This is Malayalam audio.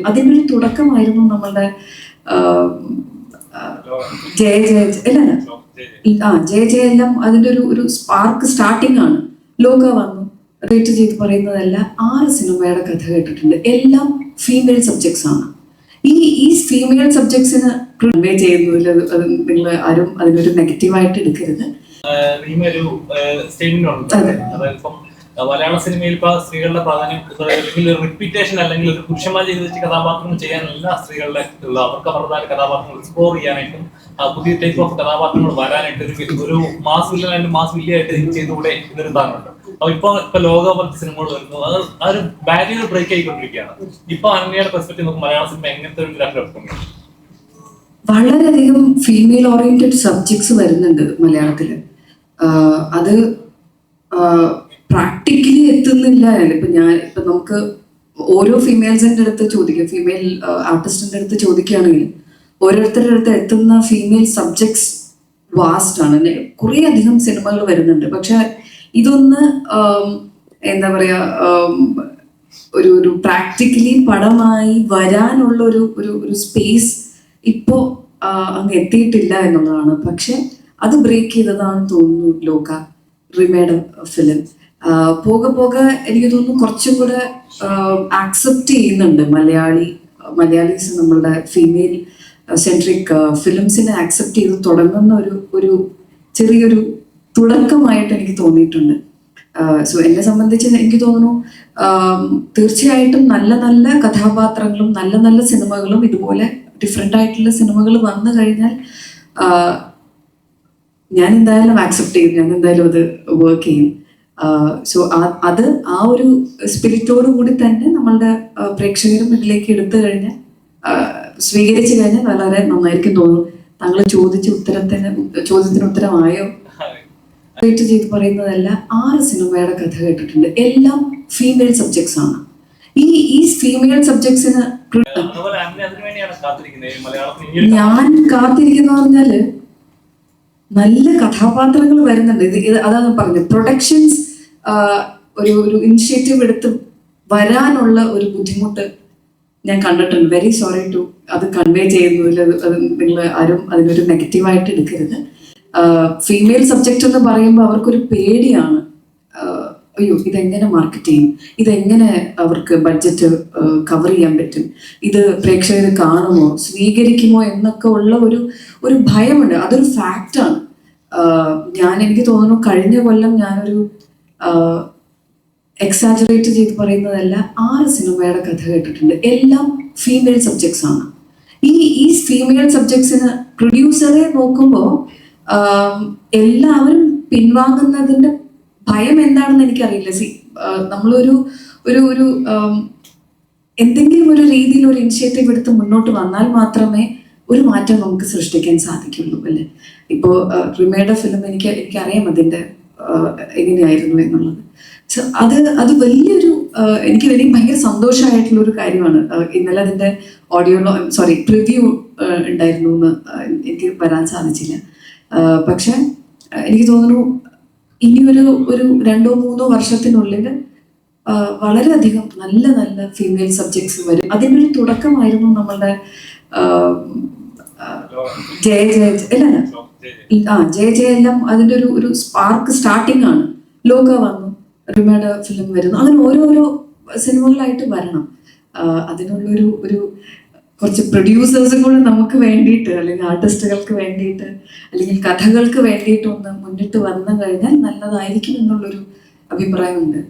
അതിൻ്റെ ഒരു തുടക്കമായിരുന്നു നമ്മളുടെ ജയ ജയ അല്ല ജയ ജയ എല്ലാം അതിൻ്റെ ഒരു സ്പാർക്ക് സ്റ്റാർട്ടിംഗ് ആണ്. ലോക വന്നു റേറ്റ് ചെയ്ത് പറയുന്നതല്ല 6 സിനിമയുടെ കഥ കേട്ടിട്ടുണ്ട്. എല്ലാം ഫീമെയിൽ സബ്ജക്ട്സ് ആണ്. ഈ ഫീമെയിൽ സബ്ജക്ട്സിന് കൺവേ ചെയ്യുന്നതിൽ അത് നിങ്ങൾ ആരും അതിനൊരു നെഗറ്റീവായിട്ട് എടുക്കരുത്. മലയാള സിനിമയിൽ ഇപ്പൊ സ്ത്രീകളുടെ പ്രാധാന്യം അല്ലെങ്കിൽ റിപ്പീറ്റേഷൻ അല്ലെങ്കിൽ ഒരു പുരുഷന്മാർ ചെയ്ത് വെച്ച കഥാപാത്രങ്ങൾ ചെയ്യാനല്ല സ്ത്രീകളുടെ അവർക്ക് അവരുടെ കഥാപാത്രങ്ങൾ എക്സ്പ്ലോർ ചെയ്യാനായിട്ടും പുതിയ ടൈപ്പ് ഓഫ് കഥാപാത്രങ്ങൾ വരാനായിട്ട് ഒരു മാസ് വില്ലനായിട്ട് മാസ് വില്ലയായിട്ട് ചെയ്തുകൂടെ എന്നൊരു ധാരണയുണ്ട്. അപ്പൊ ഇപ്പൊ ലോകപോലത്തെ സിനിമകൾ വരുന്നു, അത് ആ ഒരു ബാരിയർ ബ്രേക്ക് ആയിക്കൊണ്ടിരിക്കുകയാണ്. ഇപ്പൊ അനന്യയുടെ പെർസ്പെക്റ്റീവ് നോക്കും മലയാള സിനിമ എങ്ങനത്തെ ഒരു ഗ്രാഫിക് വളരെയധികം ഫീമെയിൽ ഓറിയന്റഡ് സബ്ജക്ട്സ് വരുന്നുണ്ട് മലയാളത്തില്. അത് പ്രാക്ടിക്കലി എത്തുന്നില്ല. ഇപ്പൊ നമുക്ക് ഓരോ ഫീമെയിൽസിന്റെ അടുത്ത് ചോദിക്കുക, ഫീമെയിൽ ആർട്ടിസ്റ്റിന്റെ അടുത്ത് ചോദിക്കുകയാണെങ്കിൽ ഓരോരുത്തരുടെ അടുത്ത് എത്തുന്ന ഫീമെയിൽ സബ്ജക്ട്സ് വാസ്റ്റ് ആണ്. കുറേ അധികം സിനിമകൾ വരുന്നുണ്ട്. പക്ഷെ ഇതൊന്ന് എന്താ പറയാ ഒരു പ്രാക്ടിക്കലി പടമായി വരാനുള്ള ഒരു സ്പേസ് ഇപ്പോ അങ്ങ് എത്തിയിട്ടില്ല എന്നുള്ളതാണ്. പക്ഷെ അത് ബ്രേക്ക് ചെയ്തതാണെന്ന് തോന്നുന്നു ലോക റിമേഡ് ഫിലിം. പോകെ എനിക്ക് തോന്നുന്നു കുറച്ചും കൂടെ ആക്സെപ്റ്റ് ചെയ്യുന്നുണ്ട് മലയാളീസ് നമ്മളുടെ ഫീമെയിൽ സെൻട്രിക് ഫിലിംസിനെ ആക്സെപ്റ്റ് ചെയ്ത് തുടങ്ങുന്ന ഒരു ചെറിയൊരു തുടക്കമായിട്ട് എനിക്ക് തോന്നിയിട്ടുണ്ട്. സോ എന്നെ സംബന്ധിച്ച് എനിക്ക് തോന്നുന്നു തീർച്ചയായിട്ടും നല്ല നല്ല കഥാപാത്രങ്ങളും നല്ല നല്ല സിനിമകളും ഇതുപോലെ ഡിഫറെൻ്റ് ആയിട്ടുള്ള സിനിമകൾ വന്നു കഴിഞ്ഞാൽ ഞാൻ എന്തായാലും ആക്സെപ്റ്റ് ചെയ്യും, ഞാൻ എന്തായാലും അത് വർക്ക് ചെയ്യും. സോ അത് ആ ഒരു സ്പിരിറ്റോട് കൂടി തന്നെ നമ്മളുടെ പ്രേക്ഷകരും ഇതിലേക്ക് എടുത്തു കഴിഞ്ഞാൽ സ്വീകരിച്ചു കഴിഞ്ഞാൽ വളരെ നന്നായിരിക്കും തോന്നുന്നു. താങ്കൾ ചോദ്യത്തിന് ഉത്തരമായോ? റേറ്റ് ചെയ്ത് പറയുന്നതല്ല 6 സിനിമയുടെ കഥ കേട്ടിട്ടുണ്ട്. എല്ലാം ഫീമെയിൽ സബ്ജക്ട്സ് ആണ്. ഈ ഫീമെയിൽ സബ്ജക്ട്സിന് ഞാൻ കാത്തിരിക്കുന്ന പറഞ്ഞാല് നല്ല കഥാപാത്രങ്ങൾ വരുന്നുണ്ട്. അതാണ് പറഞ്ഞത്, പ്രൊഡക്ഷൻസ് ഒരു ഇനിഷ്യേറ്റീവ് എടുത്ത് വരാനുള്ള ഒരു ബുദ്ധിമുട്ട് ഞാൻ കണ്ടിട്ടുണ്ട്. വെരി സോറി ടു അത് കൺവേ ചെയ്യുന്നതിൽ അത് നിങ്ങൾ ആരും അതിനൊരു നെഗറ്റീവായിട്ട് എടുക്കരുത്. ഫീമെയിൽ സബ്ജക്റ്റ് എന്ന് പറയുമ്പോൾ അവർക്കൊരു പേടിയാണ്. അയ്യോ, ഇതെങ്ങനെ മാർക്കറ്റ് ചെയ്യും, ഇതെങ്ങനെ അവർക്ക് ബഡ്ജറ്റ് കവർ ചെയ്യാൻ പറ്റും, ഇത് പ്രേക്ഷകർ കാണുമോ, സ്വീകരിക്കുമോ എന്നൊക്കെ ഉള്ള ഒരു ഭയമുണ്ട്. അതൊരു ഫാക്റ്റാണ്. എനിക്ക് തോന്നുന്നു കഴിഞ്ഞ കൊല്ലം ഞാനൊരു എക്സാജറേറ്റ് ചെയ്ത് പറയുന്നതല്ല 6 സിനിമയുടെ കഥ കേട്ടിട്ടുണ്ട്. എല്ലാം ഫീമെയിൽ സബ്ജക്ട്സ് ആണ്. ഈ ഫീമെയിൽ സബ്ജക്ട്സിന് പ്രൊഡ്യൂസറെ നോക്കുമ്പോൾ എല്ലാവരും പിൻവാങ്ങുന്നതിന്റെ ഭയം എന്താണെന്ന് എനിക്കറിയില്ല. നമ്മളൊരു എന്തെങ്കിലും ഒരു രീതിയിൽ ഒരു ഇനിഷ്യേറ്റീവ് എടുത്ത് മുന്നോട്ട് വന്നാൽ മാത്രമേ ഒരു മാറ്റം നമുക്ക് സൃഷ്ടിക്കാൻ സാധിക്കുള്ളൂ അല്ലേ. ഇപ്പോൾ റിമേഡ് ഫിലിം എനിക്കറിയാം അതിൻ്റെ എങ്ങനെയായിരുന്നു എന്നുള്ളത്. സോ അത് വലിയൊരു എനിക്ക് ഭയങ്കര സന്തോഷമായിട്ടുള്ള ഒരു കാര്യമാണ്. ഇന്നലെ അതിൻ്റെ പ്രിവ്യൂ ഉണ്ടായിരുന്നു എന്ന് എനിക്ക് വരാൻ സാധിച്ചില്ല. പക്ഷെ എനിക്ക് തോന്നുന്നു ഇനി ഒരു 2-3 വർഷത്തിനുള്ളിൽ വളരെയധികം നല്ല നല്ല ഫീമെയിൽ സബ്ജക്ട്സ് വരും. അതിൻ്റെ ഒരു തുടക്കമായിരുന്നു നമ്മളുടെ ജയ ജയ ജയ ജയ എല്ലാം അതിൻ്റെ ഒരു സ്പാർക്ക് സ്റ്റാർട്ടിംഗ് ആണ്. ലോക വന്നു റിമേഡ് ഫിലിം വരുന്നു. അങ്ങനെ ഓരോരോ സിനിമകളായിട്ട് വരണം. അതിനുള്ളൊരു കുറച്ച് പ്രൊഡ്യൂസേഴ്സും കൂടെ നമുക്ക് വേണ്ടിയിട്ട്, അല്ലെങ്കിൽ ആർട്ടിസ്റ്റുകൾക്ക് വേണ്ടിയിട്ട്, അല്ലെങ്കിൽ കഥകൾക്ക് വേണ്ടിയിട്ട് ഒന്ന് മുന്നിട്ട് വന്നു കഴിഞ്ഞാൽ നല്ലതായിരിക്കും എന്നുള്ളൊരു അഭിപ്രായമുണ്ട്.